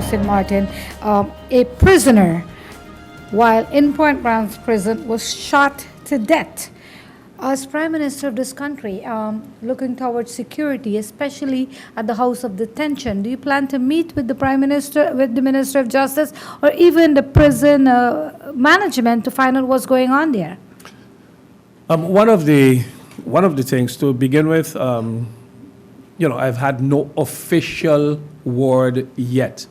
for St. Martin, a prisoner, while in Point Brown's prison, was shot to death. As Prime Minister of this country, looking towards security, especially at the House of Detention, do you plan to meet with the Prime Minister, with the Minister of Justice, or even the prison management to find out what's going on there? One of the things to begin with, I've had no official word yet.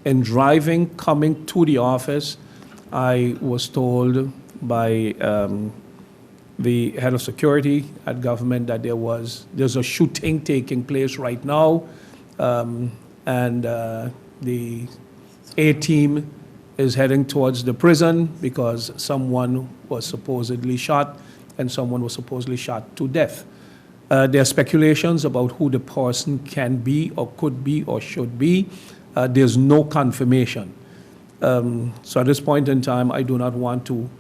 In driving, coming to the office, I was told by the head of security at government that there's a shooting taking place right now, and the A team is heading towards the prison because someone was supposedly shot and someone was supposedly shot to death. There are speculations about who the person can be or could be or should be. There's no confirmation. So at this point in time, I do not want to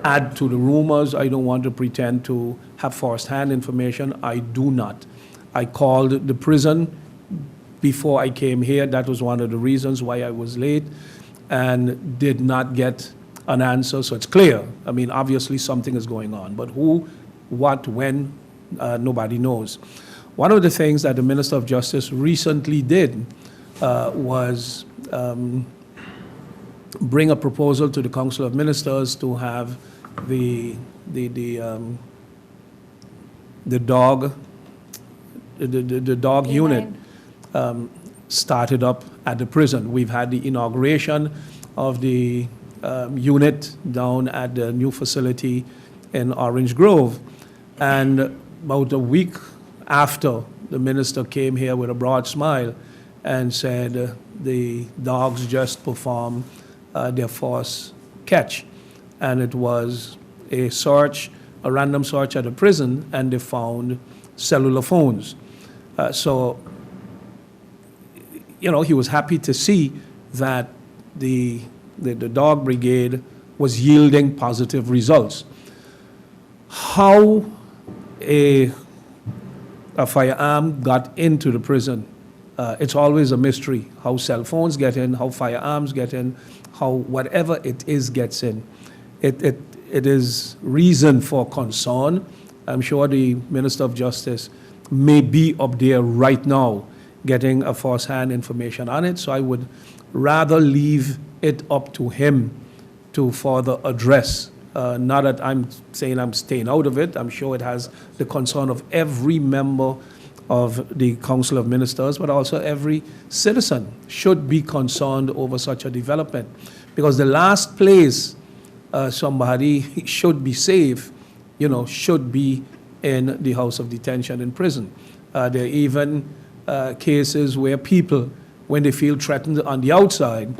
add to the rumors. I don't want to pretend to have first-hand information. I do not. I called the prison before I came here. That was one of the reasons why I was late and did not get an answer. So it's clear. I mean, obviously something is going on. But who, what, when, nobody knows. One of the things that the Minister of Justice recently did was bring a proposal to the Council of Ministers to have the dog unit started up at the prison. We've had the inauguration of the unit down at the new facility in Orange Grove, and about a week after, the minister came here with a broad smile and said the dogs just performed their first catch, and it was a random search at a prison, and they found cellular phones. So, he was happy to see that the dog brigade was yielding positive results. How a firearm got into the prison, it's always a mystery. How cell phones get in, how firearms get in, how whatever it is gets in. It is reason for concern. I'm sure the Minister of Justice may be up there right now getting a first-hand information on it, so I would rather leave it up to him to further address. Not that I'm saying I'm staying out of it. I'm sure it has the concern of every member of the Council of Ministers, but also every citizen should be concerned over such a development. Because the last place somebody should be safe, should be in the house of detention in prison. There are even cases where people, when they feel threatened on the outside,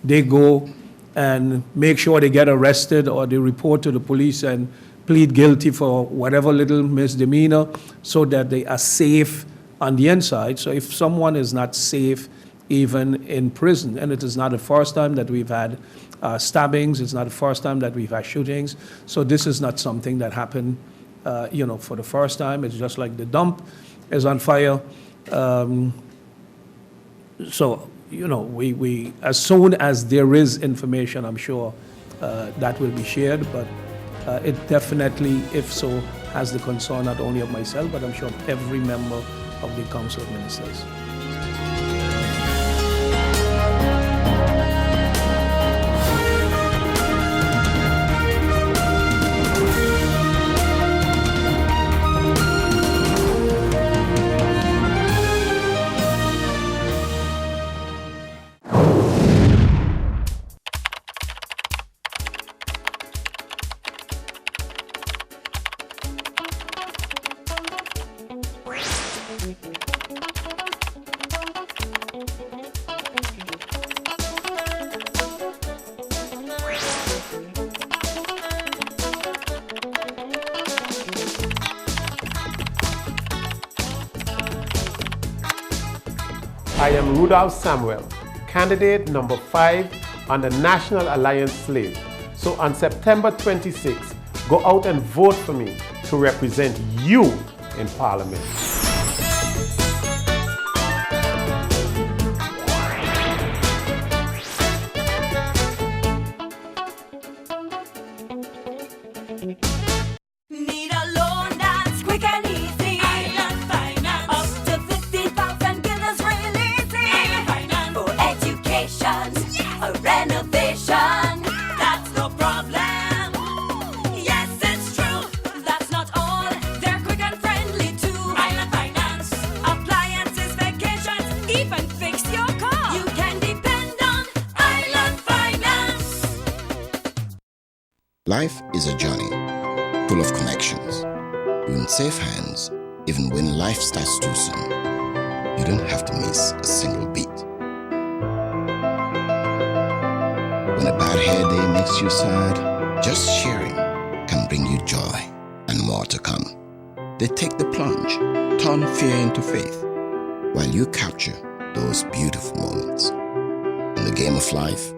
they go and make sure they get arrested or they report to the police and plead guilty for whatever little misdemeanor so that they are safe on the inside. So if someone is not safe even in prison, and it is not the first time that we've had stabbings, it's not the first time that we've had shootings, so this is not something that happened for the first time. It's just like the dump is on fire. So, we as soon as there is information, I'm sure that will be shared, but it definitely, if so, has the concern not only of myself, but I'm sure of every member of the Council of Ministers. I am Rudolph Samuel, candidate number 5 on the National Alliance slate. So on September 26th, go out and vote for me to represent you in Parliament. even fix your car. You can depend on Island Finance. Life is a journey full of connections. You're in safe hands even when life starts too soon. You don't have to miss a single beat. When a bad hair day makes you sad, just sharing can bring you joy and more to come. They take the plunge, turn fear into faith, while you capture those beautiful moments. In the game of life,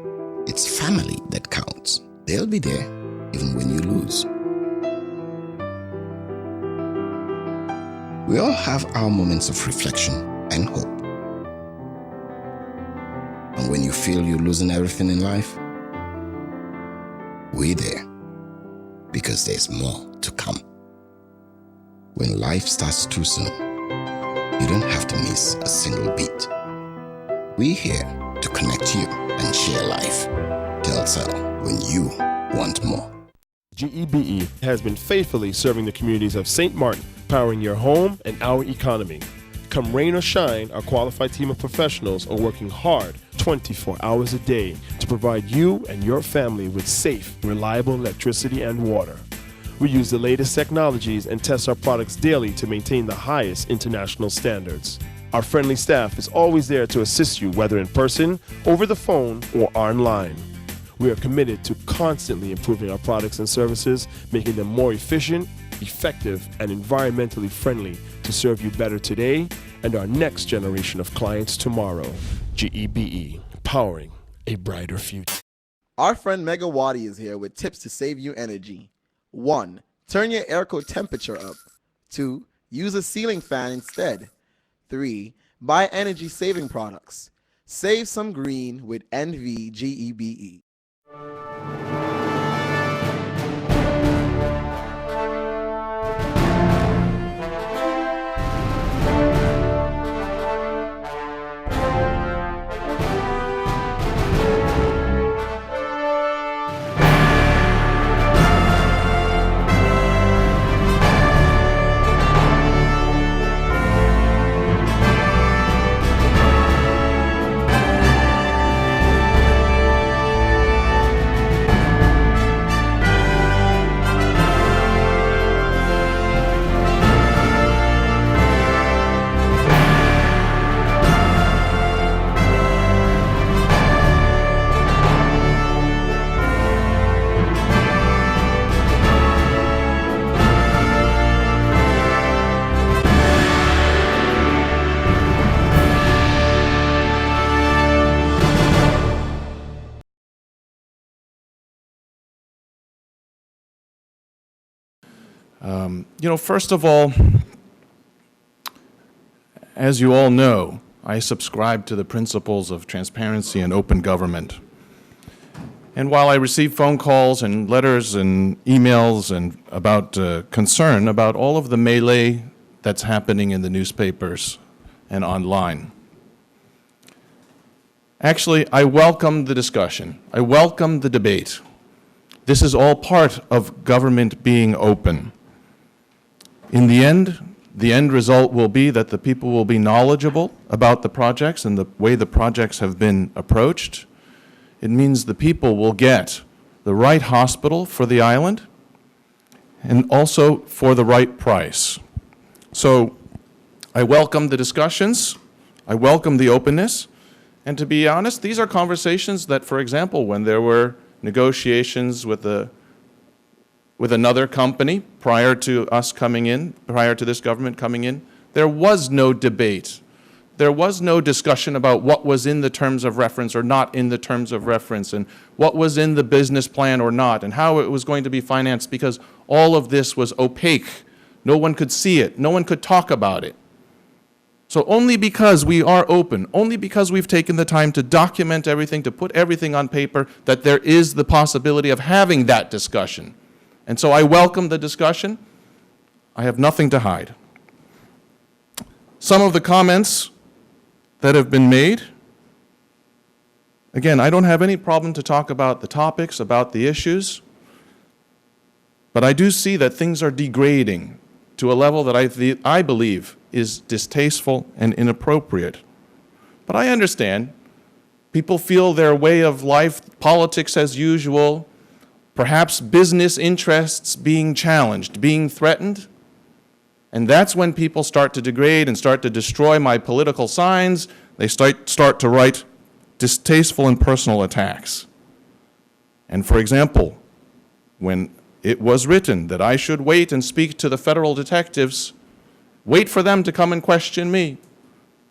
it's family that counts. They'll be there even when you lose. We all have our moments of reflection and hope. And when you feel you're losing everything in life, we're there because there's more to come. When life starts too soon, you don't have to miss a single beat. We're here to connect you and share life. Telcel, when you want more. GEBE has been faithfully serving the communities of St. Martin, powering your home and our economy. Come rain or shine, our qualified team of professionals are working hard 24 hours a day to provide you and your family with safe, reliable electricity and water. We use the latest technologies and test our products daily to maintain the highest international standards. Our friendly staff is always there to assist you, whether in person, over the phone, or online. We are committed to constantly improving our products and services, making them more efficient, effective, and environmentally friendly to serve you better today and our next generation of clients tomorrow. GEBE, powering a brighter future. Our friend Megawati is here with tips to save you energy. 1. Turn your airco temperature up. 2. Use a ceiling fan instead. 3. Buy energy-saving products. Save some green with NVGEBE. First of all, as you all know, I subscribe to the principles of transparency and open government. And while I receive phone calls and letters and emails and about concern about all of the melee that's happening in the newspapers and online, actually, I welcome the discussion. I welcome the debate. This is all part of government being open. In the end result will be that the people will be knowledgeable about the projects and the way the projects have been approached. It means the people will get the right hospital for the island and also for the right price. So I welcome the discussions. I welcome the openness. And to be honest, these are conversations that, for example, when there were negotiations with another company prior to us coming in, prior to this government coming in, there was no debate. There was no discussion about what was in the terms of reference or not in the terms of reference, and what was in the business plan or not, and how it was going to be financed, because all of this was opaque. No one could see it. No one could talk about it. So only because we are open, only because we've taken the time to document everything, to put everything on paper, that there is the possibility of having that discussion. And so I welcome the discussion. I have nothing to hide. Some of the comments that have been made, again, I don't have any problem to talk about the topics, about the issues, but I do see that things are degrading to a level that I believe is distasteful and inappropriate. But I understand. People feel their way of life, politics as usual, perhaps business interests being challenged, being threatened. And that's when people start to degrade and start to destroy my political signs. They start to write distasteful and personal attacks. And for example, when it was written that I should wait and speak to the federal detectives, wait for them to come and question me.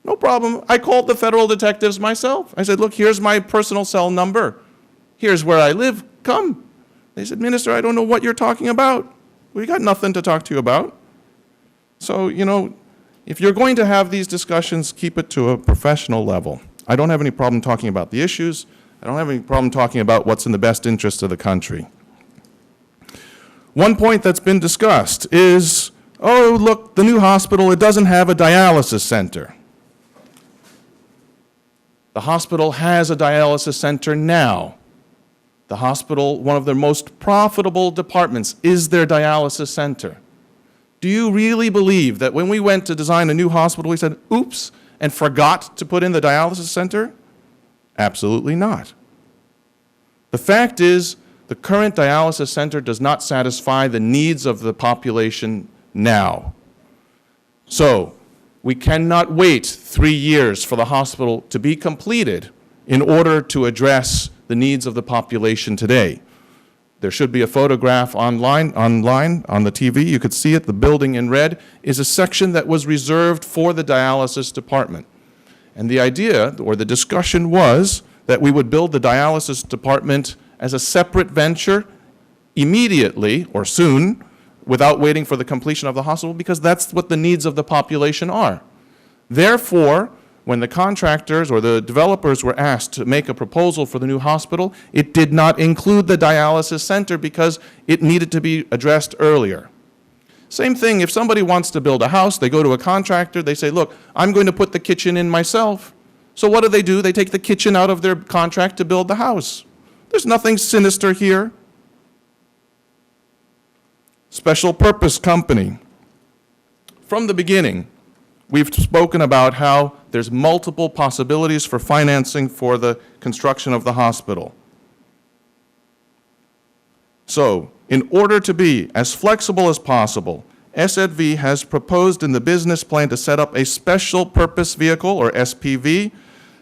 No problem. I called the federal detectives myself. I said, look, here's my personal cell number. Here's where I live. Come. They said, Minister, I don't know what you're talking about. We got nothing to talk to you about. So, you know, if you're going to have these discussions, keep it to a professional level. I don't have any problem talking about the issues. I don't have any problem talking about what's in the best interest of the country. One point that's been discussed is, oh, look, the new hospital, it doesn't have a dialysis center. The hospital has a dialysis center now. The hospital, one of their most profitable departments, is their dialysis center. Do you really believe that when we went to design a new hospital, we said, oops, and forgot to put in the dialysis center? Absolutely not. The fact is, the current dialysis center does not satisfy the needs of the population now. So, we cannot wait 3 years for the hospital to be completed in order to address the needs of the population today. There should be a photograph online on the TV. You could see it. The building in red is a section that was reserved for the dialysis department. And the idea, or the discussion, was that we would build the dialysis department as a separate venture immediately or soon, without waiting for the completion of the hospital, because that's what the needs of the population are. Therefore, when the contractors or the developers were asked to make a proposal for the new hospital, it did not include the dialysis center because it needed to be addressed earlier. Same thing, if somebody wants to build a house, they go to a contractor, they say, look, I'm going to put the kitchen in myself. So what do? They take the kitchen out of their contract to build the house. There's nothing sinister here. Special purpose company. From the beginning, we've spoken about how there's multiple possibilities for financing for the construction of the hospital. So, in order to be as flexible as possible, SZV has proposed in the business plan to set up a special purpose vehicle, or SPV,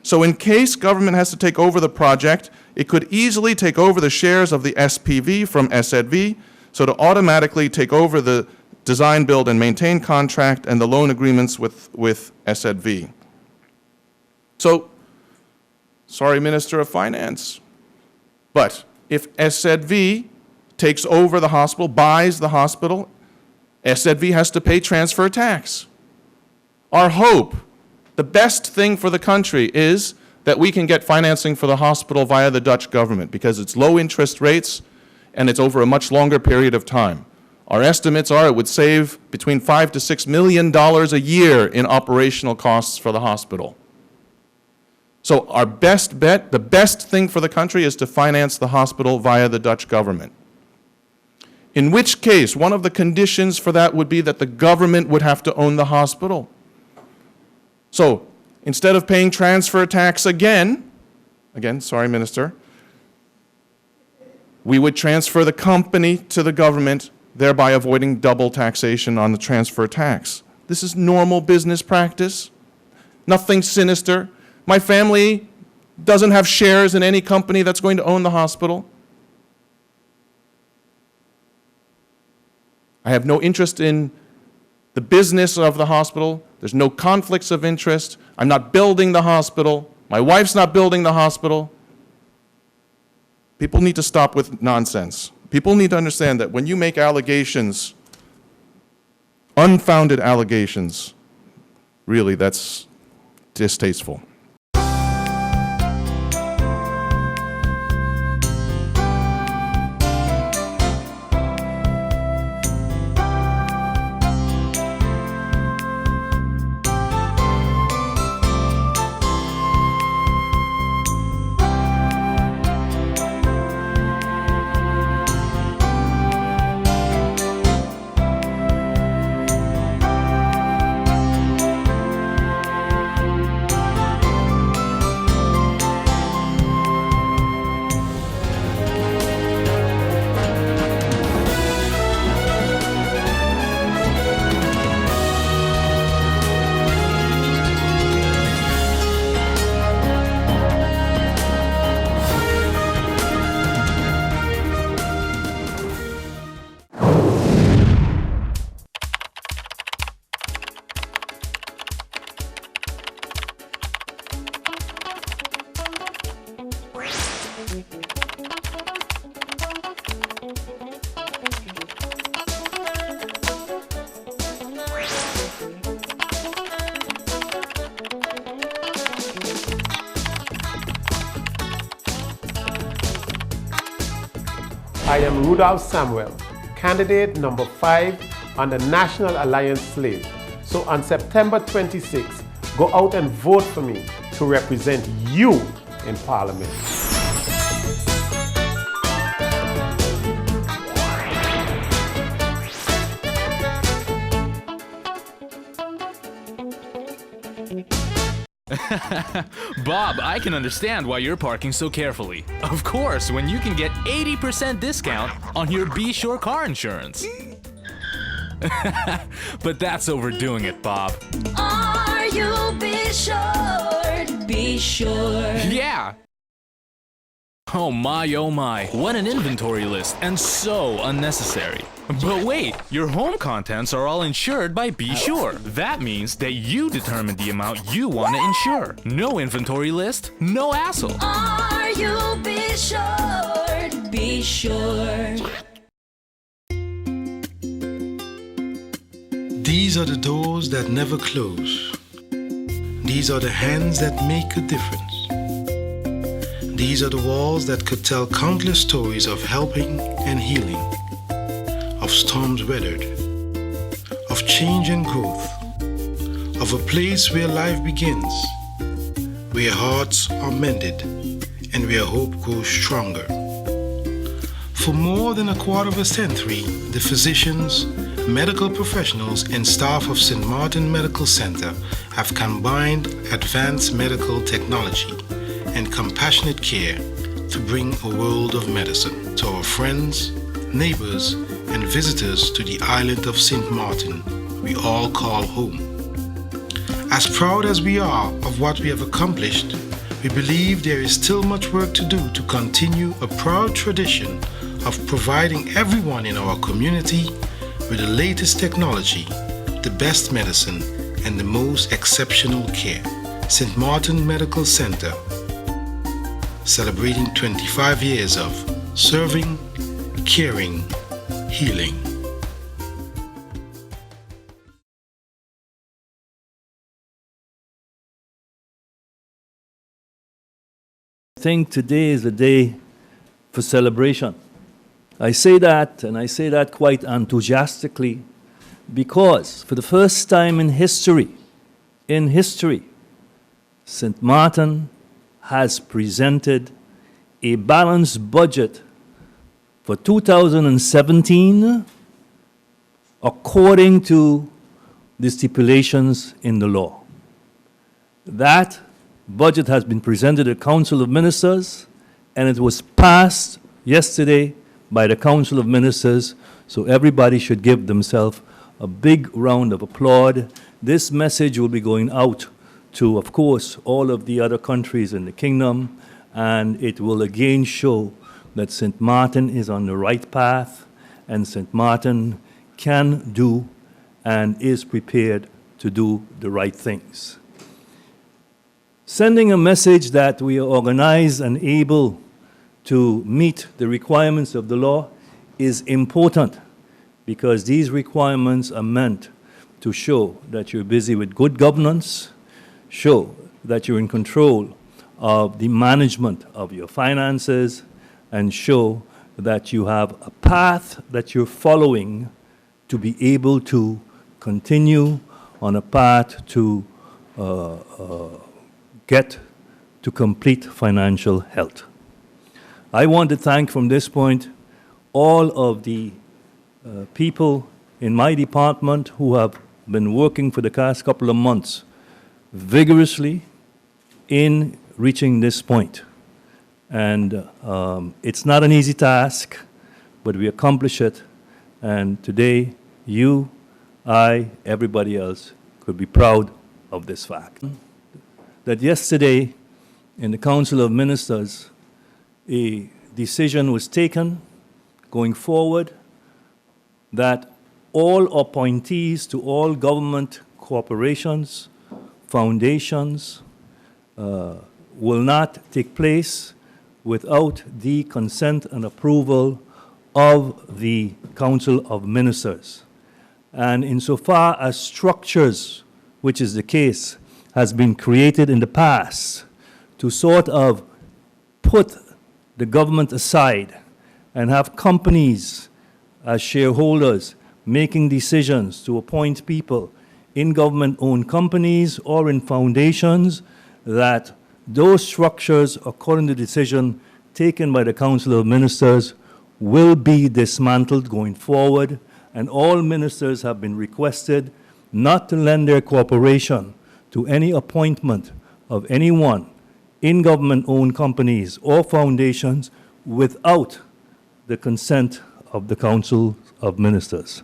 so in case government has to take over the project, it could easily take over the shares of the SPV from SZV, so to automatically take over the design, build, and maintain contract and the loan agreements with SZV. So, sorry, Minister of Finance, but if SZV takes over the hospital, buys the hospital, SZV has to pay transfer tax. Our hope, the best thing for the country, is that we can get financing for the hospital via the Dutch government because it's low interest rates and it's over a much longer period of time. Our estimates are it would save between $5 to $6 million a year in operational costs for the hospital. So our best bet, the best thing for the country, is to finance the hospital via the Dutch government. In which case, one of the conditions for that would be that the government would have to own the hospital. So, instead of paying transfer tax again, sorry, Minister, we would transfer the company to the government, thereby avoiding double taxation on the transfer tax. This is normal business practice, nothing sinister. My family doesn't have shares in any company that's going to own the hospital. I have no interest in the business of the hospital. There's no conflicts of interest. I'm not building the hospital. My wife's not building the hospital. People need to stop with nonsense. People need to understand that when you make allegations, unfounded allegations, really, that's distasteful. I am Rudolph Samuel, candidate number 5 on the National Alliance slate. So on September 26, go out and vote for me to represent you in Parliament. Bob, I can understand why you're parking so carefully. Of course, when you can get 80% discount on your Be Sure car insurance. But that's overdoing it, Bob. Are you be sure? Be sure. Yeah! Oh my, what an inventory list, and so unnecessary. But wait, your home contents are all insured by Be Sure. That means that you determine the amount you want to insure. No inventory list, no hassle. Are you be sure? Be sure. These are the doors that never close. These are the hands that make a difference. These are the walls that could tell countless stories of helping and healing, of storms weathered, of change and growth, of a place where life begins, where hearts are mended, and where hope grows stronger. For more than a quarter of a century, the physicians, medical professionals, and staff of St. Martin Medical Center have combined advanced medical technology and compassionate care to bring a world of medicine to our friends, neighbors, and visitors to the island of St. Martin we all call home. As proud as we are of what we have accomplished, we believe there is still much work to do to continue a proud tradition of providing everyone in our community with the latest technology, the best medicine, and the most exceptional care. St. Martin Medical Center, celebrating 25 years of serving, caring, healing. I think today is a day for celebration. I say that, and I say that quite enthusiastically, because for the first time in history, St. Martin has presented a balanced budget for 2017 according to the stipulations in the law. That budget has been presented to the Council of Ministers, and it was passed yesterday by the Council of Ministers, so everybody should give themselves a big round of applause. This message will be going out to, of course, all of the other countries in the kingdom, and it will again show that St. Martin is on the right path, and St. Martin can do and is prepared to do the right things. Sending a message that we are organized and able to meet the requirements of the law is important, because these requirements are meant to show that you're busy with good governance, show that you're in control of the management of your finances, and show that you have a path that you're following to be able to continue on a path to get to complete financial health. I want to thank from this point all of the people in my department who have been working for the past couple of months vigorously in reaching this point. And it's not an easy task, but we accomplish it. And today, you, I, everybody else could be proud of this fact. That yesterday, in the Council of Ministers, a decision was taken going forward that all appointees to all government corporations, foundations, will not take place without the consent and approval of the Council of Ministers. And insofar as structures, which is the case, has been created in the past to sort of put the government aside and have companies as shareholders making decisions to appoint people in government-owned companies or in foundations, that those structures, according to the decision taken by the Council of Ministers, will be dismantled going forward, and all ministers have been requested not to lend their cooperation to any appointment of anyone in government-owned companies or foundations without the consent of the Council of Ministers.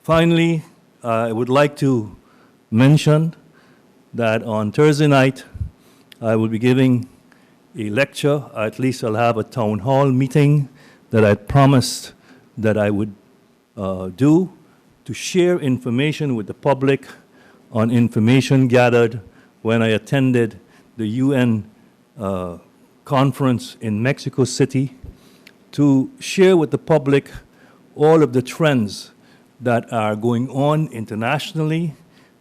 Finally, I would like to mention that on Thursday night, I will be giving a lecture, or at least I'll have a town hall meeting that I promised that I would do to share information with the public on information gathered when I attended the UN conference in Mexico City, to share with the public all of the trends that are going on internationally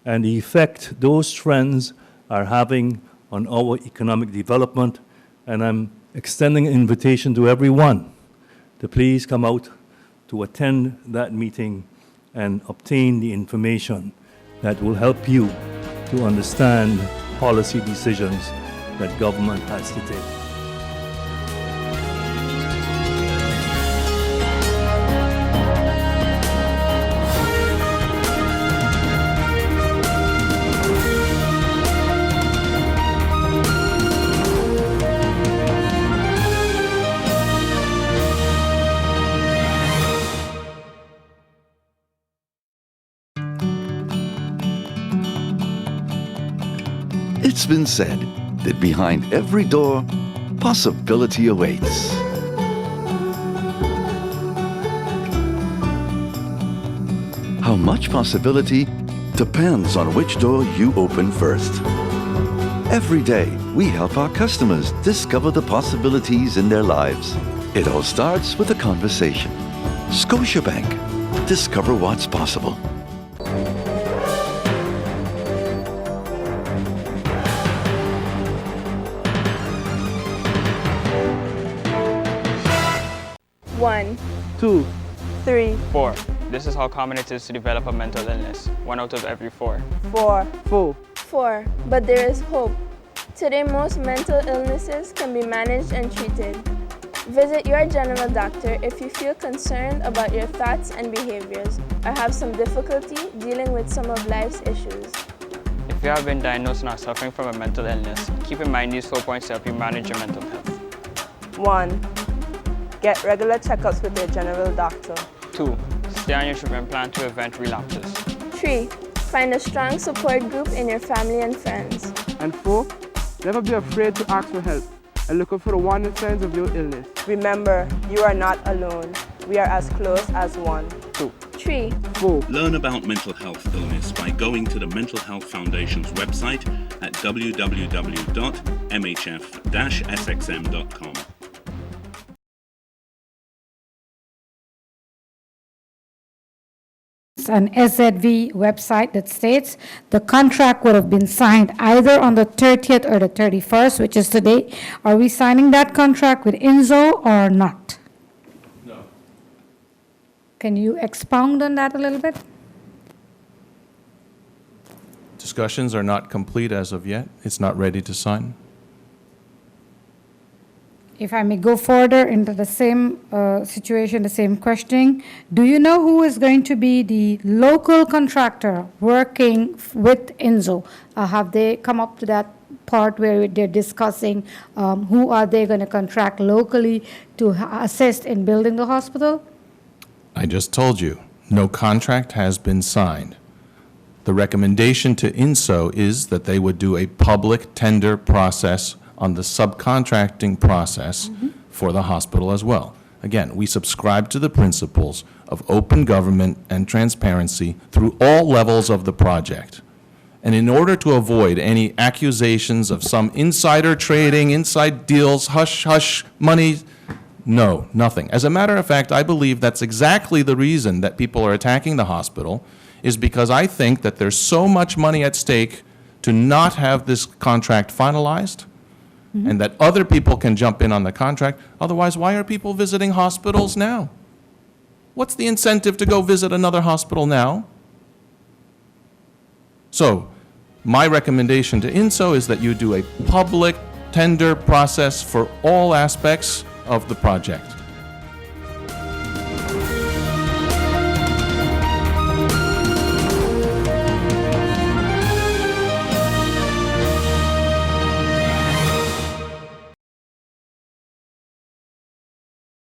and the effect those trends are having on our economic development. And I'm extending an invitation to everyone to please come out to attend that meeting and obtain the information that will help you to understand policy decisions that government has to take. It's been said that behind every door, possibility awaits. How much possibility depends on which door you open first. Every day, we help our customers discover the possibilities in their lives. It all starts with a conversation. Scotiabank. Discover what's possible. One, 2, 3, 4. This is how common it is to develop a mental illness. 1 out of every 4. 4, 4. 4. But there is hope. Today, most mental illnesses can be managed and treated. Visit your general doctor if you feel concerned about your thoughts and behaviors or have some difficulty dealing with some of life's issues. If you have been diagnosed and are suffering from a mental illness, keep in mind these 4 points to help you manage your mental health. 1. Get regular checkups with your general doctor. 2. Stay on your treatment plan to prevent relapses. 3. Find a strong support group in your family and friends. And 4. Never be afraid to ask for help and look out for the warning signs of your illness. Remember, you are not alone. We are as close as one. 2. 3. 4. Learn about mental health illness by going to the Mental Health Foundation's website at www.mhf-sxm.com. An SZV website that states the contract would have been signed either on the 30th or the 31st, which is today. Are we signing that contract with INZO or not? No. Can you expound on that a little bit? Discussions are not complete as of yet. It's not ready to sign. If I may go further into the same situation, the same questioning, do you know who is going to be the local contractor working with INZO? Have they come up to that part where they're discussing who are they going to contract locally to assist in building the hospital? I just told you, no contract has been signed. The recommendation to INSO is that they would do a public tender process on the subcontracting process for the hospital as well. Again, we subscribe to the principles of open government and transparency through all levels of the project. And in order to avoid any accusations of some insider trading, inside deals, hush-hush money, no, nothing. As a matter of fact, I believe that's exactly the reason that people are attacking the hospital, is because I think that there's so much money at stake to not have this contract finalized, and that other people can jump in on the contract. Otherwise, why are people visiting hospitals now? What's the incentive to go visit another hospital now? So, my recommendation to INSO is that you do a public tender process for all aspects of the project.